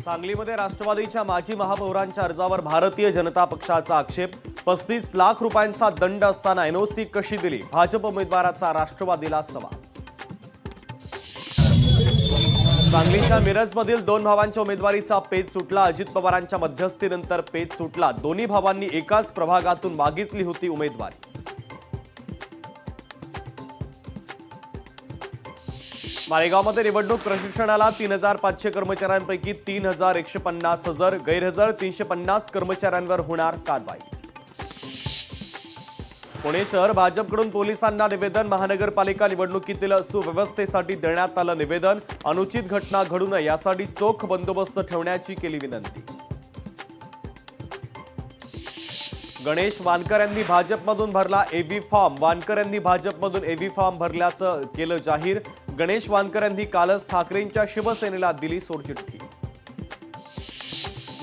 सांगलीमध्ये राष्ट्रवादीच्या माजी महापौरांच्या अर्जावर भारतीय जनता पक्षाचा आक्षेप. 35 लाख रुपयांचा दंड असताना एनओसी कशी दिली? भाजप उमेदवाराचा राष्ट्रवादीला सवाल. सांगलीच्या मिरजमधील 2 भावांच्या उमेदवारीचा पेच सुटला. अजित पवारांच्या मध्यस्थीनंतर पेच सुटला. दोन्ही भावांनी एकाच प्रभागातून मागितली होती उमेदवारी. मालेगावमध्ये निवडणूक प्रशिक्षणाला 3500 कर्मचाऱ्यांपैकी 3150 हजर. गैरहजर 350 कर्मचाऱ्यांवर होणार कारवाई. पुणे शहर भाजपकडून पोलिसांना निवेदन. महानगरपालिका निवडणुकीतील सुव्यवस्थेसाठी देण्यात आलं निवेदन. अनुचित घटना घडू नये यासाठी चोख बंदोबस्त ठेवण्याची केली विनंती. गणेश वानकर यांनी भाजपमधून भरला एव्ही फॉर्म. वानकर यांनी भाजपमधून एव्ही फॉर्म भरल्याचं केलं जाहीर. गणेश वानकर यांनी कालच ठाकरेंच्या शिवसेनेला दिली सोडचिठ्ठी.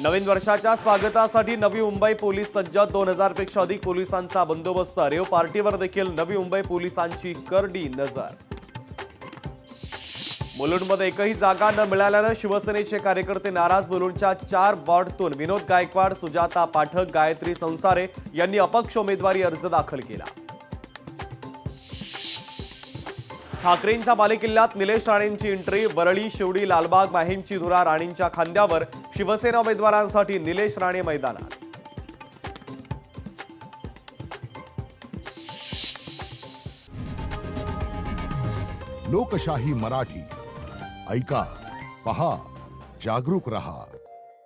नवीन वर्षाच्या स्वागतासाठी नवी मुंबई पोलीस सज्ज. 2000 पेक्षा अधिक पोलिसांचा बंदोबस्त. रेव पार्टीवर देखील नवी मुंबई पोलिसांची करडी नजर. मुलुंडमध्ये एकही जागा न मिळाल्यानं शिवसेनेचे कार्यकर्ते नाराज. मुलुंडच्या 4 वॉर्डतून विनोद गायकवाड, सुजाता पाठक, गायत्री संसारे यांनी अपक्ष उमेदवारी अर्ज दाखल केला. ठाकरेंच्या बालेकिल्ल्यात निलेश राणेंची एंट्री. वरळी, शिवडी, लालबाग, माहीमची धुरा राणेंच्या खांद्यावर. शिवसेना उमेदवारांसाठी निलेश राणे मैदानात. लोकशाही मराठी ऐका, पहा, जागरूक रहा.